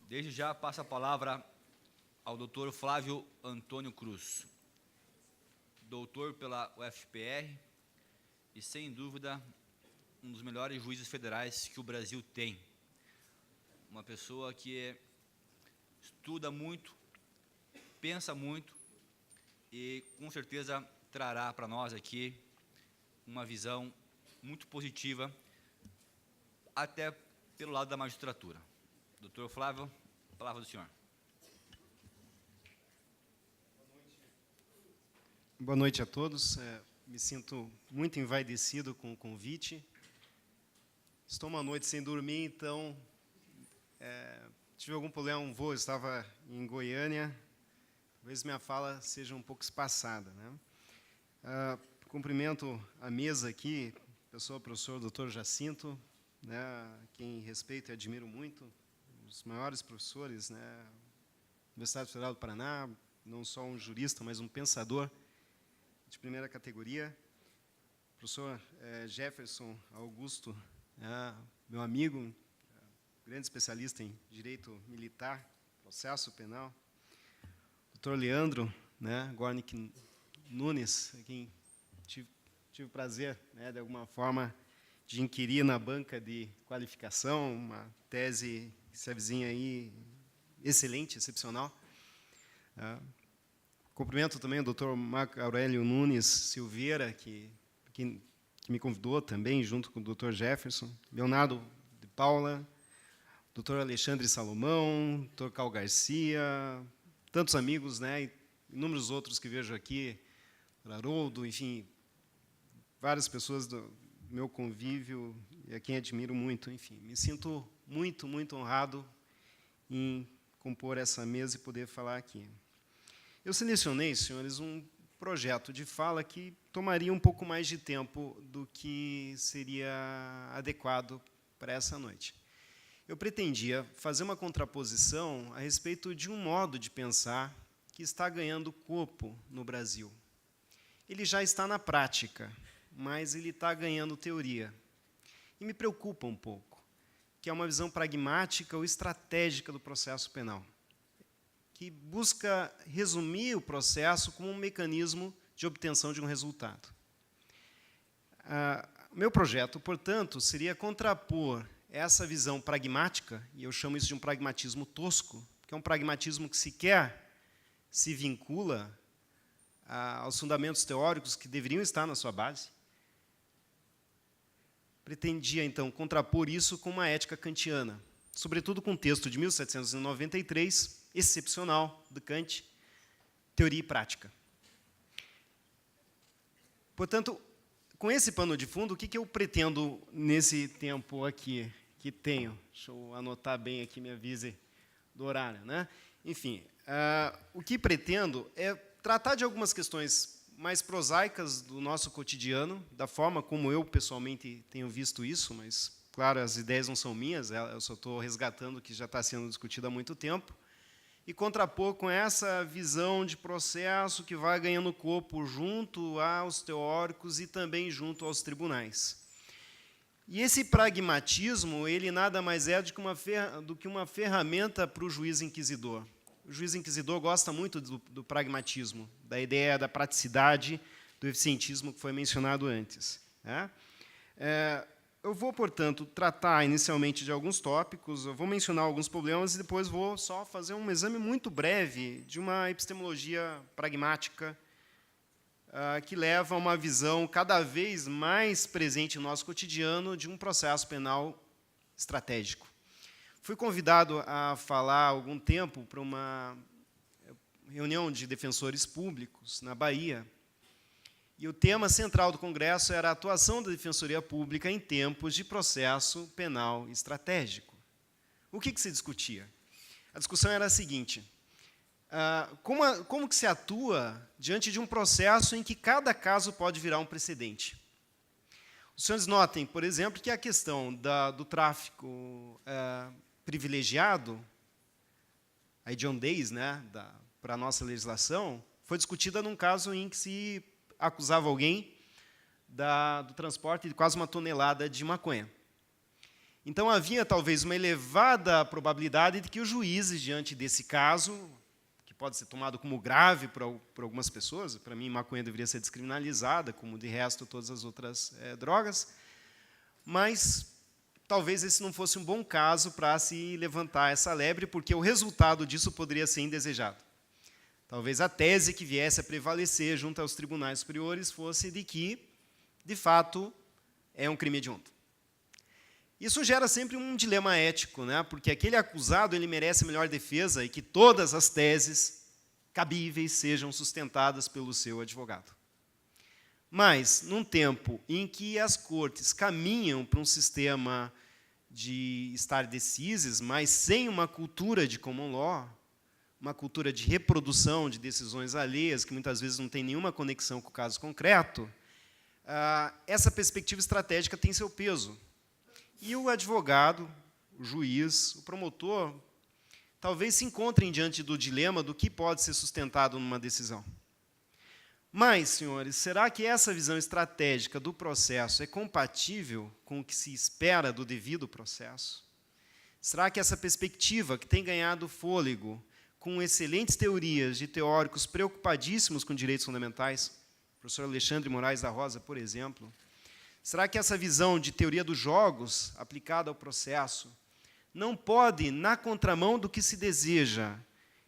Desde já passo a palavra ao Dr. Flávio Antônio Cruz, doutor pela UFPR e, sem dúvida, um dos melhores juízes federais que o Brasil tem. Uma pessoa que estuda muito, pensa muito e, com certeza, trará para nós aqui uma visão muito positiva, até pelo lado da magistratura. Doutor Flávio, a palavra do senhor. Boa noite a todos. Me sinto muito envaidecido com o convite. Estou uma noite sem dormir, então tive algum problema, um voo, eu estava em Goiânia. Talvez minha fala seja um pouco espaçada, né? Cumprimento a mesa aqui, professor Dr. Jacinto, né, quem respeito e admiro muito, um dos maiores professores, né, Universidade Federal do Paraná, não só um jurista, mas um pensador de primeira categoria. Professor Jefferson Augusto, meu amigo, grande especialista em direito militar, processo penal. Dr. Leandro, né, Gornick Nunes, a quem tive o prazer, né, de alguma forma, de inquirir na banca de qualificação, uma tese que se avizinha aí excelente, excepcional. Cumprimento também o Dr. Marco Aurélio Nunes Silveira, que me convidou também, junto com o Dr. Jefferson, Leonardo de Paula, Dr. Alexandre Salomão, Dr. Cal Garcia, tantos amigos, né, e inúmeros outros que vejo aqui, Haroldo, enfim, várias pessoas do meu convívio e a quem admiro muito, enfim. Me sinto muito, muito honrado em compor essa mesa e poder falar aqui. Eu selecionei, senhores, um projeto de fala que tomaria um pouco mais de tempo do que seria adequado para essa noite. Eu pretendia fazer uma contraposição a respeito de um modo de pensar que está ganhando corpo no Brasil. Ele já está na prática, mas ele está ganhando teoria. E me preocupa um pouco, que é uma visão pragmática ou estratégica do processo penal, que busca resumir o processo como um mecanismo de obtenção de um resultado. Meu projeto, portanto, seria contrapor essa visão pragmática, e eu chamo isso de um pragmatismo tosco, que é um pragmatismo que sequer se vincula aos fundamentos teóricos que deveriam estar na sua base. Pretendia, então, contrapor isso com uma ética kantiana, sobretudo com o texto de 1793, excepcional, de Kant, Teoria e Prática. Portanto, com esse pano de fundo, o que eu pretendo nesse tempo aqui que tenho? Deixa eu anotar bem aqui, me avise do horário, né? Enfim, o que pretendo é tratar de algumas questões mais prosaicas do nosso cotidiano, da forma como eu, pessoalmente, tenho visto isso, mas, claro, as ideias não são minhas, eu só estou resgatando o que já está sendo discutido há muito tempo, e contrapor com essa visão de processo que vai ganhando corpo junto aos teóricos e também junto aos tribunais. E esse pragmatismo, ele nada mais é do que uma ferramenta para o juiz inquisidor. O juiz inquisidor gosta muito do pragmatismo, da ideia da praticidade, do eficientismo que foi mencionado antes, né? Eu vou, portanto, tratar inicialmente de alguns tópicos, eu vou mencionar alguns problemas e depois vou só fazer um exame muito breve de uma epistemologia pragmática que leva a uma visão cada vez mais presente no nosso cotidiano de um processo penal estratégico. Fui convidado a falar há algum tempo para uma reunião de defensores públicos na Bahia, e o tema central do congresso era a atuação da Defensoria Pública em tempos de processo penal estratégico. O que se discutia? A discussão era a seguinte: como que se atua diante de um processo em que cada caso pode virar um precedente? Os senhores notem, por exemplo, que a questão do tráfico privilegiado, a hediondez, né, para a nossa legislação, foi discutida num caso em que se acusava alguém do transporte de quase 1 tonelada de maconha. Então, havia talvez uma elevada probabilidade de que os juízes, diante desse caso, que pode ser tomado como grave por algumas pessoas, para mim, maconha deveria ser descriminalizada, como, de resto, todas as outras drogas, mas talvez esse não fosse um bom caso para se levantar essa lebre, porque o resultado disso poderia ser indesejado. Talvez a tese que viesse a prevalecer junto aos tribunais superiores fosse de que, de fato, é um crime hediondo. Isso gera sempre um dilema ético, né? Porque aquele acusado ele merece melhor defesa e que todas as teses cabíveis sejam sustentadas pelo seu advogado. Mas, num tempo em que as cortes caminham para um sistema de stare decisis, mas sem uma cultura de common law, uma cultura de reprodução de decisões alheias, que muitas vezes não tem nenhuma conexão com o caso concreto, essa perspectiva estratégica tem seu peso. E o advogado, o juiz, o promotor, talvez se encontrem diante do dilema do que pode ser sustentado numa decisão. Mas, senhores, será que essa visão estratégica do processo é compatível com o que se espera do devido processo? Será que essa perspectiva, que tem ganhado fôlego com excelentes teorias de teóricos preocupadíssimos com direitos fundamentais, o professor Alexandre Moraes da Rosa, por exemplo, será que essa visão de teoria dos jogos aplicada ao processo não pode, na contramão do que se deseja,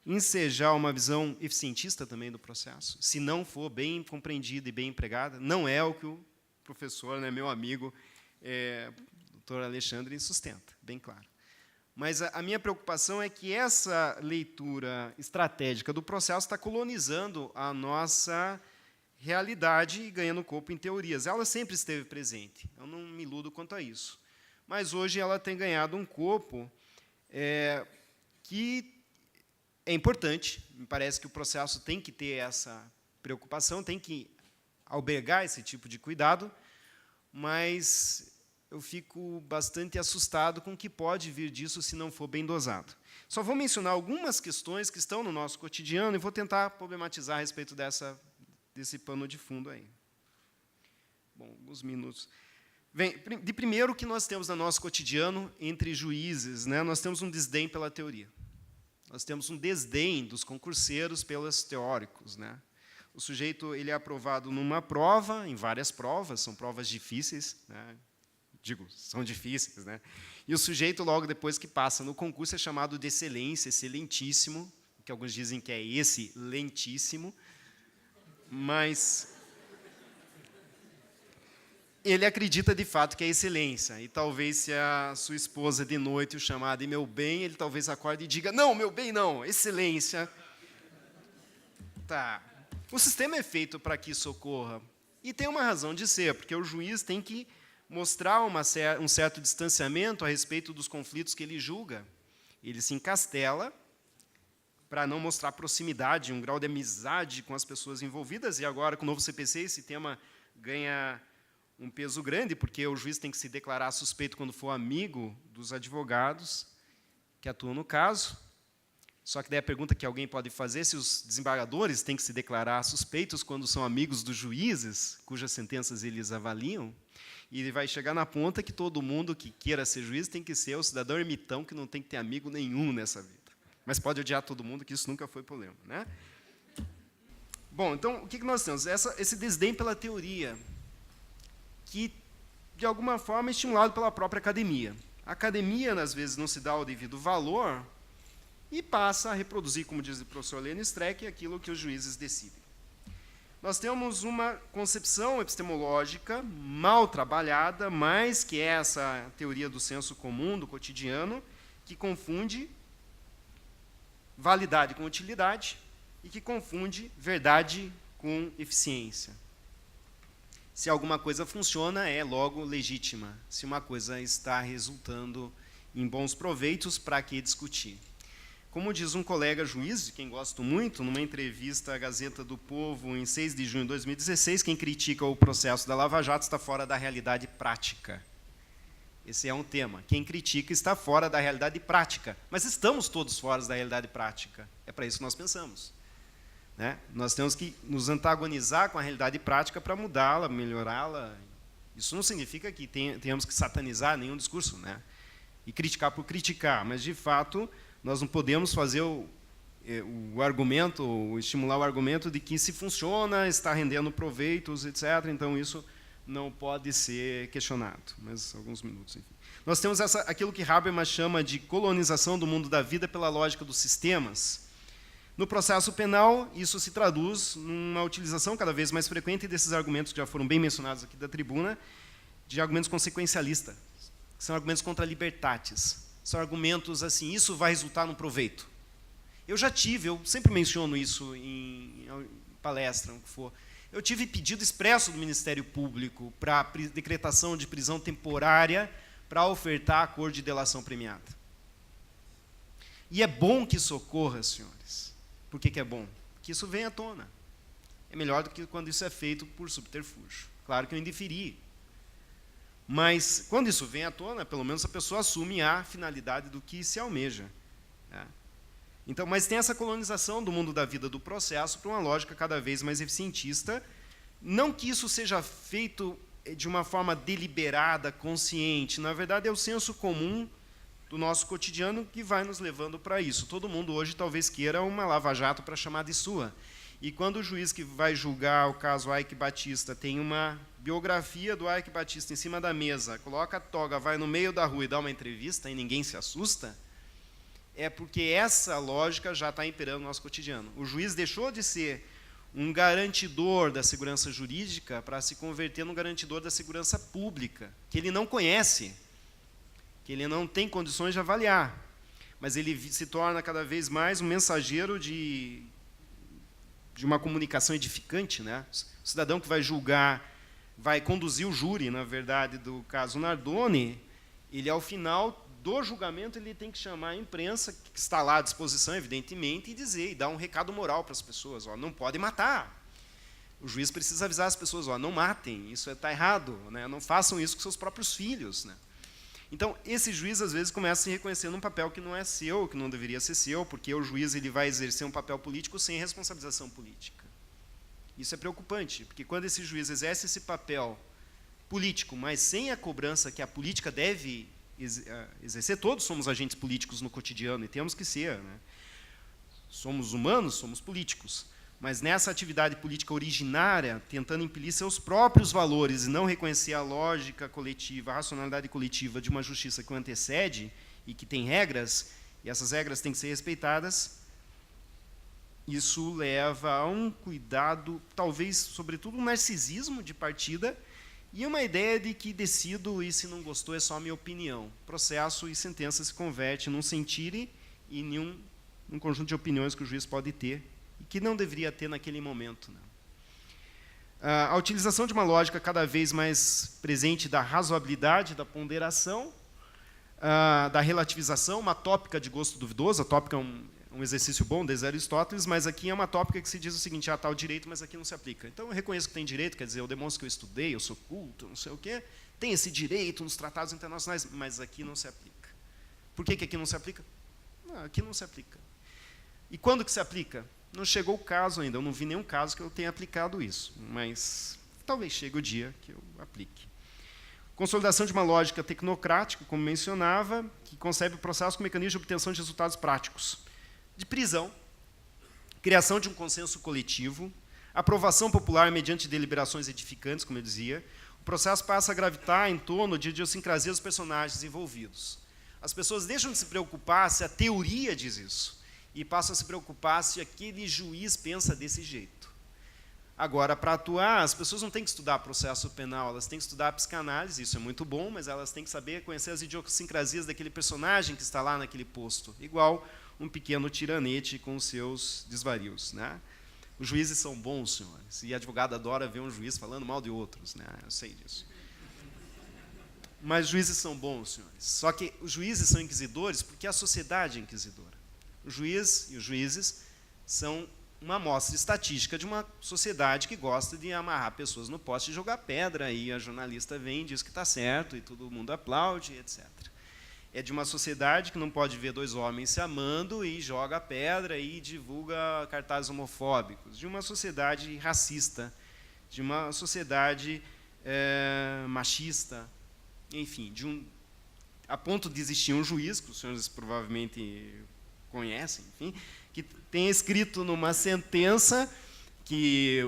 ensejar uma visão eficientista também do processo, se não for bem compreendida e bem empregada? Não é o que o professor, né, meu amigo, doutor Alexandre, sustenta, bem claro. Mas a minha preocupação é que essa leitura estratégica do processo está colonizando a nossa realidade e ganhando corpo em teorias. Ela sempre esteve presente, eu não me iludo quanto a isso. Mas hoje ela tem ganhado um corpo que é importante. Me parece que o processo tem que ter essa preocupação, tem que albergar esse tipo de cuidado, mas eu fico bastante assustado com o que pode vir disso se não for bem dosado. Só vou mencionar algumas questões que estão no nosso cotidiano e vou tentar problematizar a respeito desse pano de fundo aí. Bom, alguns minutos. De primeiro, o que nós temos no nosso cotidiano entre juízes, né? Nós temos um desdém pela teoria. Nós temos um desdém dos concurseiros pelos teóricos, né? O sujeito ele é aprovado numa prova, em várias provas, são provas difíceis, né? Digo, são difíceis, né? E o sujeito, logo depois que passa no concurso, é chamado de excelência, excelentíssimo, que alguns dizem que é esse lentíssimo, mas ele acredita, de fato, que é excelência. E talvez, se a sua esposa de noite o chamar de meu bem, ele talvez acorde e diga, não, meu bem não, excelência. Tá. O sistema é feito para que isso ocorra. E tem uma razão de ser, porque o juiz tem que mostrar um certo distanciamento a respeito dos conflitos que ele julga. Ele se encastela para não mostrar proximidade, um grau de amizade com as pessoas envolvidas. E agora, com o novo CPC, esse tema ganha um peso grande, porque o juiz tem que se declarar suspeito quando for amigo dos advogados que atuam no caso. Só que daí a pergunta que alguém pode fazer é se os desembargadores têm que se declarar suspeitos quando são amigos dos juízes, cujas sentenças eles avaliam. E ele vai chegar na ponta que todo mundo que queira ser juiz tem que ser o cidadão ermitão, que não tem que ter amigo nenhum nessa vida. Mas pode odiar todo mundo, que isso nunca foi problema, né? Bom, então, o que nós temos? Esse desdém pela teoria, que, de alguma forma, é estimulado pela própria academia. A academia, às vezes, não se dá o devido valor e passa a reproduzir, como diz o professor Lênin Streck, aquilo que os juízes decidem. Nós temos uma concepção epistemológica mal trabalhada, mas que é essa teoria do senso comum, do cotidiano, que confunde validade com utilidade e que confunde verdade com eficiência. Se alguma coisa funciona, é logo legítima. Se uma coisa está resultando em bons proveitos, para que discutir? Como diz um colega juiz, de quem gosto muito, numa entrevista à Gazeta do Povo, em 6 de junho de 2016, quem critica o processo da Lava Jato está fora da realidade prática. Esse é um tema. Quem critica está fora da realidade prática. Mas estamos todos fora da realidade prática. É para isso que nós pensamos. Né? Nós temos que nos antagonizar com a realidade prática para mudá-la, melhorá-la. Isso não significa que tenhamos que satanizar nenhum discurso, né? e criticar por criticar, mas, de fato, nós não podemos fazer o argumento, estimular o argumento de que se funciona, está rendendo proveitos, etc., então isso não pode ser questionado. Mas alguns minutos, enfim. Nós temos aquilo que Habermas chama de colonização do mundo da vida pela lógica dos sistemas. No processo penal, isso se traduz numa utilização cada vez mais frequente desses argumentos que já foram bem mencionados aqui da tribuna, de argumentos consequencialistas, que são argumentos contra libertatis. São argumentos assim, isso vai resultar no proveito. Eu sempre menciono isso em palestra, o que for. Eu tive pedido expresso do Ministério Público para decretação de prisão temporária para ofertar acordo de delação premiada. E é bom que isso ocorra, senhores. Por que é bom? Porque isso vem à tona. É melhor do que quando isso é feito por subterfúgio. Claro que eu indiferi. Mas, quando isso vem à tona, pelo menos a pessoa assume a finalidade do que se almeja. Né? Então, mas tem essa colonização do mundo da vida do processo para uma lógica cada vez mais eficientista. Não que isso seja feito de uma forma deliberada, consciente. Na verdade, é o senso comum do nosso cotidiano que vai nos levando para isso. Todo mundo hoje talvez queira uma lava-jato para chamar de sua. E quando o juiz que vai julgar o caso Eike Batista tem uma biografia do Eike Batista em cima da mesa, coloca a toga, vai no meio da rua e dá uma entrevista e ninguém se assusta, é porque essa lógica já está imperando no nosso cotidiano. O juiz deixou de ser um garantidor da segurança jurídica para se converter num garantidor da segurança pública, que ele não conhece, que ele não tem condições de avaliar, mas ele se torna cada vez mais um mensageiro de uma comunicação edificante, né? O cidadão que vai julgar, vai conduzir o júri, na verdade, do caso Nardoni, ele, ao final do julgamento, ele tem que chamar a imprensa, que está lá à disposição, evidentemente, e dizer, e dar um recado moral para as pessoas, ó, não pode matar. O juiz precisa avisar as pessoas, ó, não matem, isso está errado, né? Não façam isso com seus próprios filhos. Né? Então, esse juiz, às vezes, começa a se reconhecer num papel que não é seu, que não deveria ser seu, porque o juiz ele vai exercer um papel político sem responsabilização política. Isso é preocupante, porque quando esse juiz exerce esse papel político, mas sem a cobrança que a política deve exercer, todos somos agentes políticos no cotidiano, e temos que ser. Né? Somos humanos, somos políticos. Mas nessa atividade política originária, tentando impelir seus próprios valores e não reconhecer a lógica coletiva, a racionalidade coletiva de uma justiça que o antecede e que tem regras, e essas regras têm que ser respeitadas, isso leva a um cuidado, talvez, sobretudo, um narcisismo de partida e uma ideia de que decido e, se não gostou, é só a minha opinião. Processo e sentença se converte num sentire e em um conjunto de opiniões que o juiz pode ter e que não deveria ter naquele momento. Né? A utilização de uma lógica cada vez mais presente da razoabilidade, da ponderação, da relativização, uma tópica de gosto duvidoso. A tópica é um exercício bom, desde Aristóteles, mas aqui é uma tópica que se diz o seguinte, tal direito, mas aqui não se aplica. Então, eu reconheço que tem direito, quer dizer, eu demonstro que eu estudei, eu sou culto, não sei o quê, tem esse direito nos tratados internacionais, mas aqui não se aplica. Por que aqui não se aplica? Não, aqui não se aplica. E quando que se aplica? Não chegou o caso ainda, eu não vi nenhum caso que eu tenha aplicado isso, mas talvez chegue o dia que eu aplique. Consolidação de uma lógica tecnocrática, como mencionava, que concebe o processo como mecanismo de obtenção de resultados práticos. De prisão, criação de um consenso coletivo, aprovação popular mediante deliberações edificantes, como eu dizia, o processo passa a gravitar em torno de idiosincrasia dos personagens envolvidos. As pessoas deixam de se preocupar se a teoria diz isso, e passam a se preocupar se aquele juiz pensa desse jeito. Agora, para atuar, as pessoas não têm que estudar processo penal, elas têm que estudar psicanálise, isso é muito bom, mas elas têm que saber conhecer as idiosincrasias daquele personagem que está lá naquele posto, igual um pequeno tiranete com os seus desvarios. Né? Os juízes são bons, senhores, e a advogada adora ver um juiz falando mal de outros, né? Eu sei disso. Mas os juízes são bons, senhores. Só que os juízes são inquisidores porque a sociedade é inquisidora. O juiz e os juízes são uma amostra estatística de uma sociedade que gosta de amarrar pessoas no poste e jogar pedra, e a jornalista vem e diz que está certo, e todo mundo aplaude, etc. É de uma sociedade que não pode ver dois homens se amando e joga pedra e divulga cartazes homofóbicos, de uma sociedade racista, de uma sociedade machista, enfim, a ponto de existir um juiz, que os senhores provavelmente conhecem, enfim, que tem escrito numa sentença que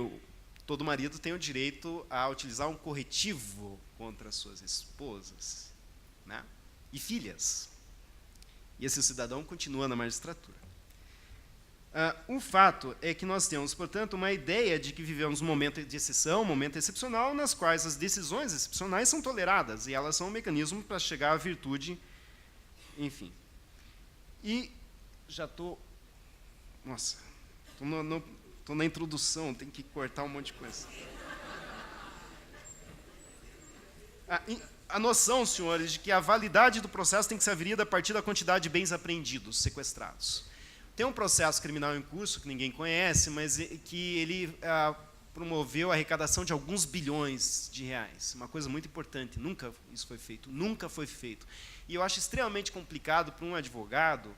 todo marido tem o direito a utilizar um corretivo contra suas esposas, né? E filhas. E esse cidadão continua na magistratura. O fato é que nós temos, portanto, uma ideia de que vivemos um momento de exceção, um momento excepcional, nas quais as decisões excepcionais são toleradas, e elas são um mecanismo para chegar à virtude, enfim. E já estou... Nossa, estou na introdução, tenho que cortar um monte de coisa. A noção, senhores, de que a validade do processo tem que ser averida a partir da quantidade de bens apreendidos, sequestrados. Tem um processo criminal em curso, que ninguém conhece, mas que ele promoveu a arrecadação de alguns bilhões de reais. Uma coisa muito importante, nunca isso foi feito, nunca foi feito. E eu acho extremamente complicado para um advogado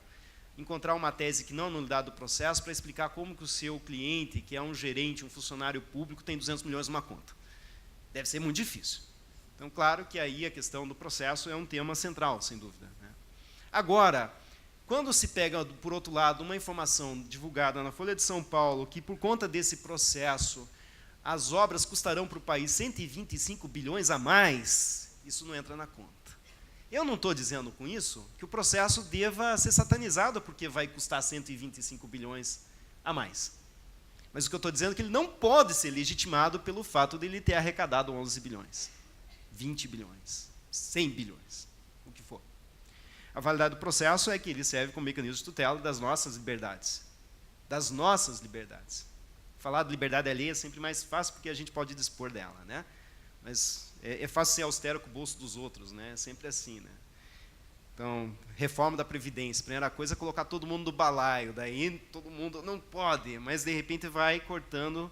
encontrar uma tese que não é nulidade do processo para explicar como que o seu cliente, que é um gerente, um funcionário público, tem 200 milhões numa conta. Deve ser muito difícil. Então, claro que aí a questão do processo é um tema central, sem dúvida, né? Agora, quando se pega, por outro lado, uma informação divulgada na Folha de São Paulo, que por conta desse processo, as obras custarão para o país 125 bilhões a mais, isso não entra na conta. Eu não estou dizendo com isso que o processo deva ser satanizado porque vai custar 125 bilhões a mais. Mas o que eu estou dizendo é que ele não pode ser legitimado pelo fato de ele ter arrecadado 11 bilhões, 20 bilhões, 100 bilhões, o que for. A validade do processo é que ele serve como mecanismo de tutela das nossas liberdades. Das nossas liberdades. Falar de liberdade alheia é sempre mais fácil porque a gente pode dispor dela, né? Mas é fácil ser austero com o bolso dos outros, né? É sempre assim, né? Então, reforma da Previdência. Primeira coisa é colocar todo mundo no balaio. Daí todo mundo não pode, mas de repente vai cortando,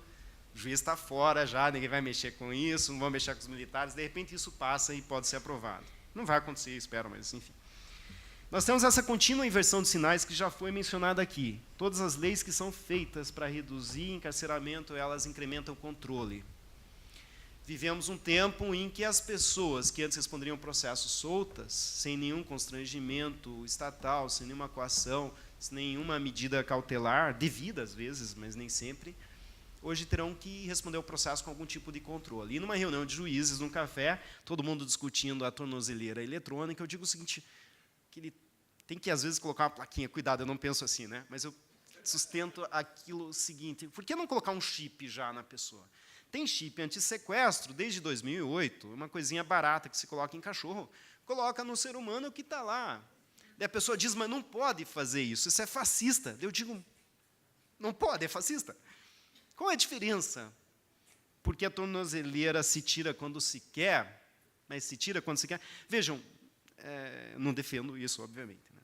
o juiz está fora já, ninguém vai mexer com isso, não vão mexer com os militares, de repente isso passa e pode ser aprovado. Não vai acontecer, espero, mas enfim. Nós temos essa contínua inversão de sinais que já foi mencionada aqui. Todas as leis que são feitas para reduzir encarceramento, elas incrementam o controle. Vivemos um tempo em que as pessoas que antes responderiam processos soltas, sem nenhum constrangimento estatal, sem nenhuma coação, sem nenhuma medida cautelar, devida às vezes, mas nem sempre, hoje terão que responder ao processo com algum tipo de controle. E numa reunião de juízes, num café, todo mundo discutindo a tornozeleira eletrônica, eu digo o seguinte, que ele tem que, às vezes, colocar uma plaquinha, cuidado, eu não penso assim, né? Mas eu sustento aquilo seguinte, por que não colocar um chip já na pessoa? Tem chip anti-sequestro desde 2008, uma coisinha barata que se coloca em cachorro, coloca no ser humano que está lá. Daí a pessoa diz, mas não pode fazer isso é fascista. Eu digo, não pode, é fascista. Qual é a diferença? Porque a tornozeleira se tira quando se quer, mas se tira quando se quer. Vejam, não defendo isso, obviamente. Né?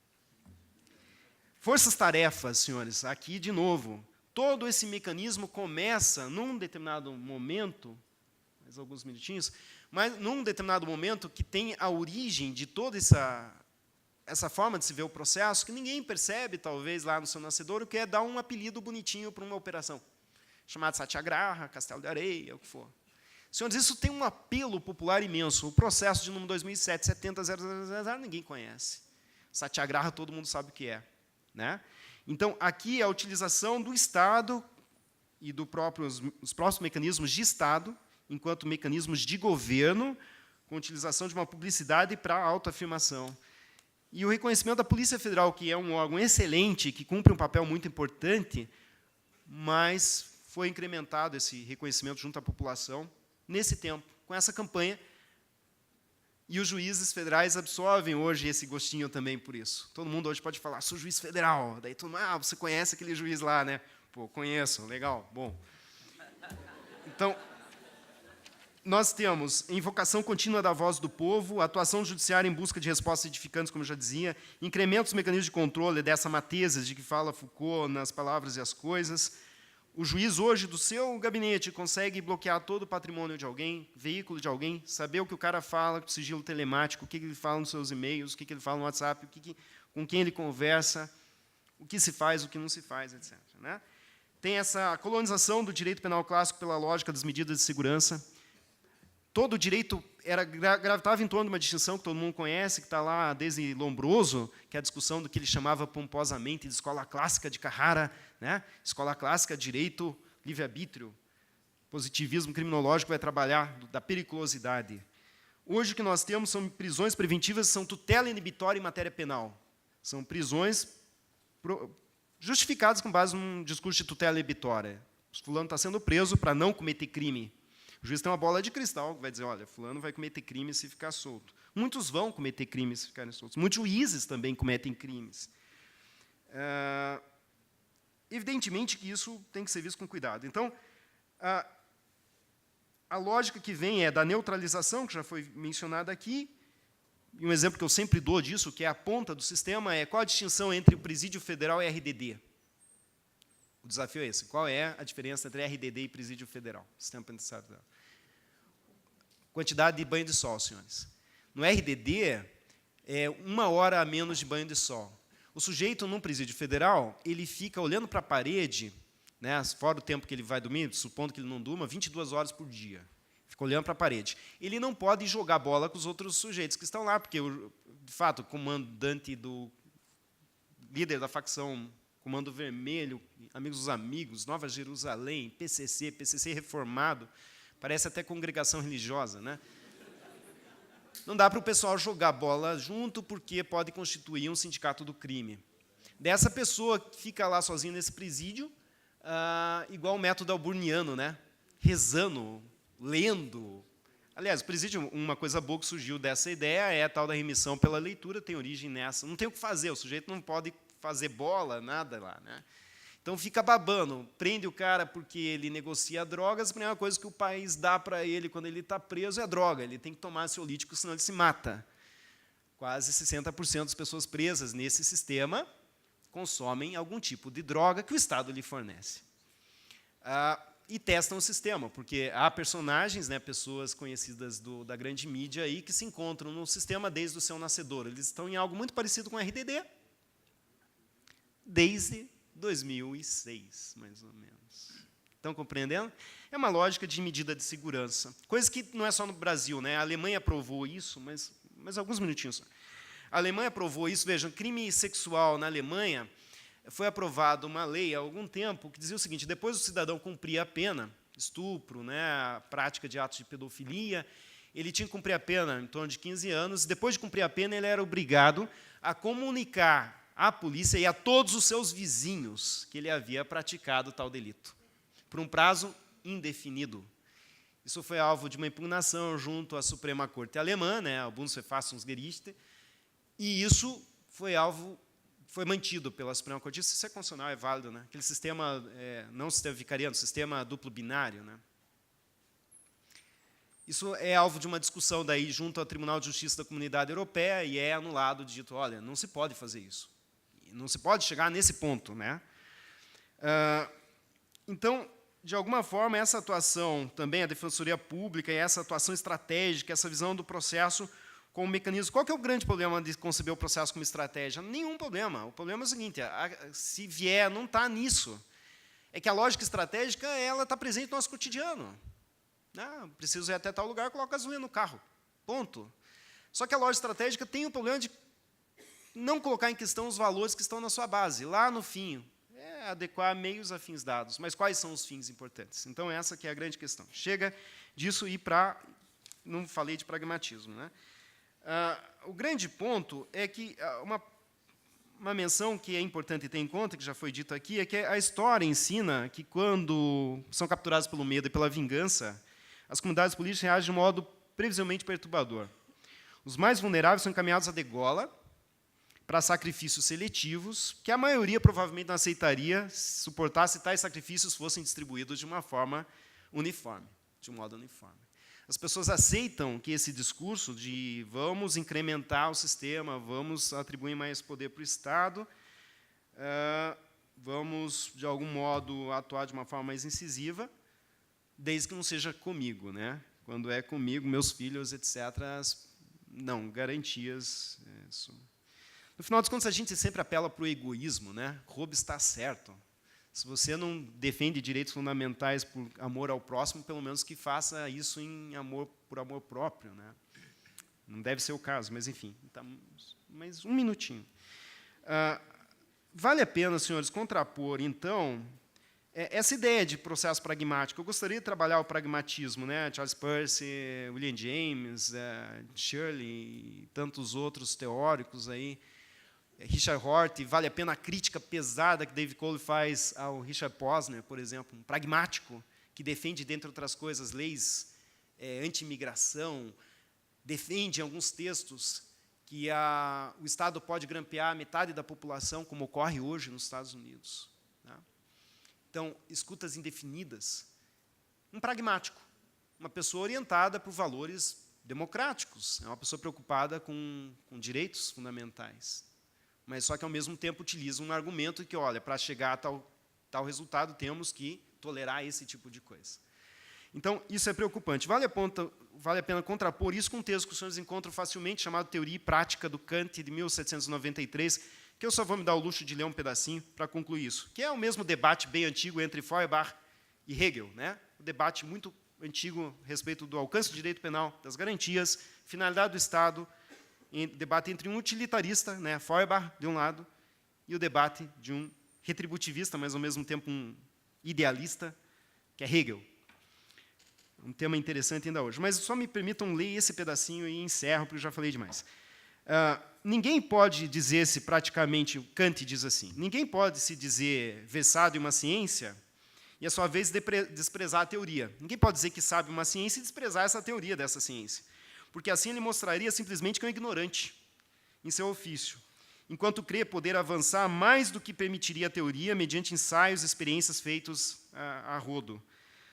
Forças-tarefas, senhores, aqui de novo, todo esse mecanismo começa num determinado momento, mais alguns minutinhos, mas num determinado momento que tem a origem de toda essa forma de se ver o processo, que ninguém percebe, talvez, lá no seu nascedouro, que é dar um apelido bonitinho para uma operação, chamada Satyagraha, Castelo de Areia, o que for. Senhores, isso tem um apelo popular imenso. O processo de número 2007, 70.000, ninguém conhece. Satyagraha, todo mundo sabe o que é. Né? Então, aqui a utilização do Estado e os próprios mecanismos de Estado, enquanto mecanismos de governo, com utilização de uma publicidade para a autoafirmação. E o reconhecimento da Polícia Federal, que é um órgão excelente, que cumpre um papel muito importante, mas foi incrementado esse reconhecimento junto à população nesse tempo, com essa campanha, e os juízes federais absorvem hoje esse gostinho também por isso. Todo mundo hoje pode falar, sou juiz federal, daí todo mundo, você conhece aquele juiz lá, né? Pô, conheço, legal, bom. Então, nós temos invocação contínua da voz do povo, atuação judiciária em busca de respostas edificantes, como eu já dizia, incremento dos mecanismos de controle dessa matese de que fala Foucault nas Palavras e as Coisas. O juiz, hoje, do seu gabinete, consegue bloquear todo o patrimônio de alguém, veículo de alguém, saber o que o cara fala, com sigilo telemático, o que ele fala nos seus e-mails, o que ele fala no WhatsApp, com quem ele conversa, o que se faz, o que não se faz, etc. Né? Tem essa colonização do direito penal clássico pela lógica das medidas de segurança. Todo o direito gravitava em torno de uma distinção que todo mundo conhece, que está lá desde Lombroso, que é a discussão do que ele chamava pomposamente de escola clássica de Carrara, né? Escola clássica, direito, livre-arbítrio, positivismo criminológico vai trabalhar da periculosidade. Hoje o que nós temos são prisões preventivas, são tutela inibitória em matéria penal. São prisões justificadas com base num discurso de tutela inibitória. O fulano está sendo preso para não cometer crime. O juiz tem uma bola de cristal que vai dizer, olha, fulano vai cometer crime se ficar solto. Muitos vão cometer crimes se ficarem soltos. Muitos juízes também cometem crimes. Evidentemente que isso tem que ser visto com cuidado. Então, a lógica que vem é da neutralização, que já foi mencionada aqui, e um exemplo que eu sempre dou disso, que é a ponta do sistema, é qual a distinção entre o Presídio Federal e RDD? O desafio é esse. Qual é a diferença entre RDD e Presídio Federal? Sistema penitenciário federal. Quantidade de banho de sol, senhores. No RDD, é 1 hora a menos de banho de sol. O sujeito, num presídio federal, ele fica olhando para a parede, né, fora o tempo que ele vai dormir, supondo que ele não durma, 22 horas por dia. Fica olhando para a parede. Ele não pode jogar bola com os outros sujeitos que estão lá, porque, de fato, o comandante do líder da facção Comando Vermelho, Amigos dos Amigos, Nova Jerusalém, PCC reformado, parece até congregação religiosa, né? Não dá para o pessoal jogar bola junto, porque pode constituir um sindicato do crime. Dessa pessoa que fica lá sozinha nesse presídio, igual o método alburniano, né? Rezando, lendo. Aliás, o presídio, uma coisa boa que surgiu dessa ideia é a tal da remissão pela leitura, tem origem nessa. Não tem o que fazer, o sujeito não pode fazer bola, nada lá, né? Então fica babando, prende o cara porque ele negocia drogas, a primeira coisa que o país dá para ele quando ele está preso é droga, ele tem que tomar ansiolítico, senão ele se mata. Quase 60% das pessoas presas nesse sistema consomem algum tipo de droga que o Estado lhe fornece. E testam o sistema, porque há personagens, né, pessoas conhecidas da grande mídia aí, que se encontram no sistema desde o seu nascedor. Eles estão em algo muito parecido com o RDD, desde 2006, mais ou menos. Estão compreendendo? É uma lógica de medida de segurança. Coisa que não é só no Brasil, né? A Alemanha aprovou isso, mas alguns minutinhos. A Alemanha aprovou isso. Vejam, crime sexual na Alemanha, foi aprovada uma lei há algum tempo que dizia o seguinte, depois do cidadão cumprir a pena, estupro, né, a prática de atos de pedofilia, ele tinha que cumprir a pena em torno de 15 anos, e depois de cumprir a pena, ele era obrigado a comunicar à polícia e a todos os seus vizinhos que ele havia praticado tal delito, por um prazo indefinido. Isso foi alvo de uma impugnação junto à Suprema Corte Alemã, né, ao Bundesverfassungsgericht, e isso foi mantido pela Suprema Corte. Isso é constitucional, é válido, né? Aquele sistema, não sistema vicariano, sistema duplo binário, né? Isso é alvo de uma discussão daí junto ao Tribunal de Justiça da Comunidade Europeia e é anulado, dito, olha, não se pode fazer isso. Não se pode chegar nesse ponto, né? Então, de alguma forma, essa atuação também, a Defensoria Pública, e essa atuação estratégica, essa visão do processo como mecanismo. Qual que é o grande problema de conceber o processo como estratégia? Nenhum problema. O problema é o seguinte, se vier, não está nisso. É que a lógica estratégica ela está presente no nosso cotidiano. Preciso ir até tal lugar, coloco gasolina no carro. Ponto. Só que a lógica estratégica tem o problema de não colocar em questão os valores que estão na sua base. Lá no fim, adequar meios a fins dados. Mas quais são os fins importantes? Então, essa que é a grande questão. Chega disso ir para... Não falei de pragmatismo, né? O grande ponto é que uma menção que é importante ter em conta, que já foi dito aqui, é que a história ensina que, quando são capturados pelo medo e pela vingança, as comunidades políticas reagem de um modo previsivelmente perturbador. Os mais vulneráveis são encaminhados à degola para sacrifícios seletivos, que a maioria provavelmente não aceitaria suportar se tais sacrifícios fossem distribuídos de uma forma uniforme, de um modo uniforme. As pessoas aceitam que esse discurso de vamos incrementar o sistema, vamos atribuir mais poder para o Estado, vamos, de algum modo, atuar de uma forma mais incisiva, desde que não seja comigo, né? Quando é comigo, meus filhos, etc., não, garantias. No final das contas, a gente sempre apela para o egoísmo, né? Hobbes está certo. Se você não defende direitos fundamentais por amor ao próximo, pelo menos que faça isso por amor próprio, né? Não deve ser o caso, mas, enfim. Tá, mais um minutinho. Vale a pena, senhores, contrapor, então, essa ideia de processo pragmático. Eu gostaria de trabalhar o pragmatismo, né? Charles Peirce, William James, Shirley e tantos outros teóricos aí, Richard Rorty. Vale a pena a crítica pesada que David Cole faz ao Richard Posner, por exemplo, um pragmático que defende, dentre outras coisas, leis anti-imigração, defende em alguns textos que o Estado pode grampear metade da população, como ocorre hoje nos Estados Unidos. Né? Então, escutas indefinidas. Um pragmático, uma pessoa orientada por valores democráticos, é uma pessoa preocupada com direitos fundamentais, mas só que, ao mesmo tempo, utiliza um argumento que, olha, para chegar a tal resultado, temos que tolerar esse tipo de coisa. Então, isso é preocupante. Vale a pena contrapor isso com um texto que os senhores encontram facilmente, chamado Teoria e Prática, do Kant, de 1793, que eu só vou me dar o luxo de ler um pedacinho para concluir isso, que é o mesmo debate bem antigo entre Feuerbach e Hegel, né? Um debate muito antigo a respeito do alcance do direito penal, das garantias, finalidade do Estado, debate entre um utilitarista, né, Feuerbach, de um lado, e o debate de um retributivista, mas, ao mesmo tempo, um idealista, que é Hegel. Um tema interessante ainda hoje. Mas só me permitam ler esse pedacinho e encerro, porque eu já falei demais. Ninguém pode dizer-se praticamente, Kant diz assim, ninguém pode se dizer versado em uma ciência e, à sua vez, desprezar a teoria. Ninguém pode dizer que sabe uma ciência e desprezar essa teoria dessa ciência, porque assim ele mostraria simplesmente que é um ignorante em seu ofício, enquanto crê poder avançar mais do que permitiria a teoria mediante ensaios e experiências feitos a rodo,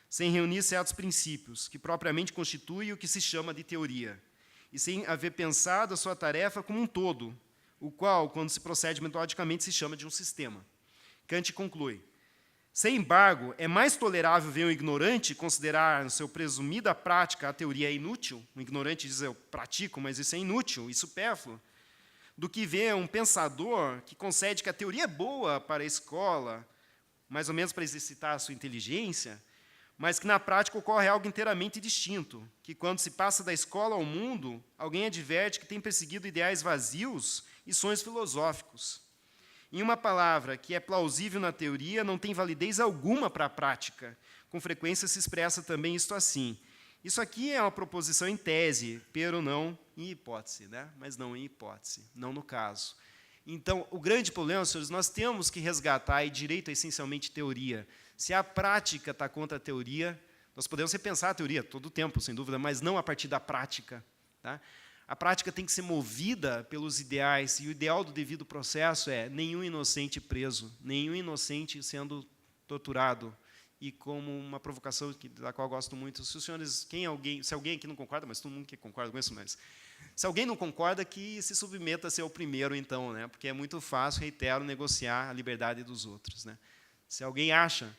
sem reunir certos princípios, que propriamente constituem o que se chama de teoria, e sem haver pensado a sua tarefa como um todo, o qual, quando se procede metodicamente, se chama de um sistema. Kant conclui, sem embargo, é mais tolerável ver um ignorante considerar, no seu presumida prática, a teoria inútil, o ignorante diz, eu pratico, mas isso é inútil e supérfluo, do que ver um pensador que concede que a teoria é boa para a escola, mais ou menos para exercitar a sua inteligência, mas que na prática ocorre algo inteiramente distinto, que quando se passa da escola ao mundo, alguém adverte que tem perseguido ideais vazios e sonhos filosóficos. Em uma palavra, que é plausível na teoria, não tem validez alguma para a prática. Com frequência se expressa também isto assim. Isso aqui é uma proposição em tese, pero não em hipótese, né? Mas não em hipótese, não no caso. Então, o grande problema, senhores, nós temos que resgatar, e direito é essencialmente teoria. Se a prática está contra a teoria, nós podemos repensar a teoria todo o tempo, sem dúvida, mas não a partir da prática. Tá? A prática tem que ser movida pelos ideais, e o ideal do devido processo é nenhum inocente preso, nenhum inocente sendo torturado. E como uma provocação da qual eu gosto muito, se os senhores, se alguém aqui não concorda, mas todo mundo que concorda com isso, mas se alguém não concorda, que se submeta a ser o primeiro, então, né? Porque é muito fácil, reitero, negociar a liberdade dos outros. Né? Se alguém acha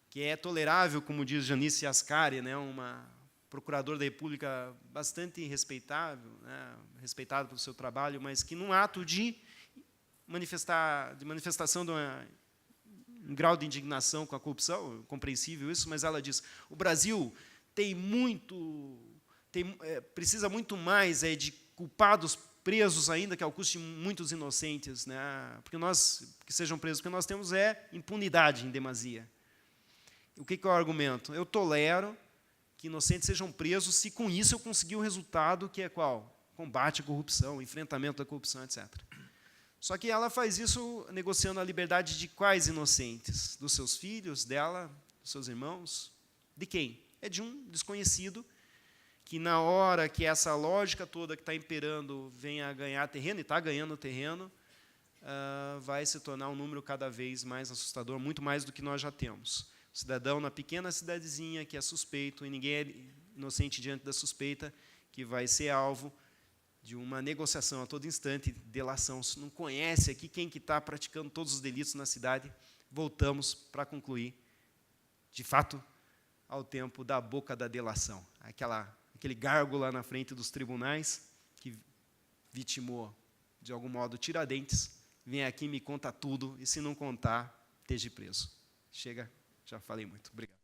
que é tolerável, como diz Janice Ascari, né, uma procuradora da República bastante respeitável, né, respeitada pelo seu trabalho, mas que, num ato de manifestação de um grau de indignação com a corrupção, compreensível isso, mas ela diz, o Brasil precisa muito mais de culpados presos ainda, que ao custo de muitos inocentes, né, que sejam presos, porque nós temos impunidade em demasia. O que é o argumento? Eu tolero que inocentes sejam presos se com isso eu conseguir o resultado que é qual? Combate à corrupção, enfrentamento da corrupção, etc. Só que ela faz isso negociando a liberdade de quais inocentes? Dos seus filhos, dela, dos seus irmãos? De quem? É de um desconhecido que, na hora que essa lógica toda que está imperando venha a ganhar terreno, e está ganhando terreno, vai se tornar um número cada vez mais assustador, muito mais do que nós já temos. O cidadão na pequena cidadezinha que é suspeito, e ninguém é inocente diante da suspeita, que vai ser alvo de uma negociação a todo instante, delação. Se não conhece aqui quem que está praticando todos os delitos na cidade, voltamos para concluir, de fato, ao tempo da boca da delação. Aquele gárgula na frente dos tribunais, que vitimou, de algum modo, Tiradentes, vem aqui e me conta tudo, e se não contar, esteja preso. Chega, já falei muito. Obrigado.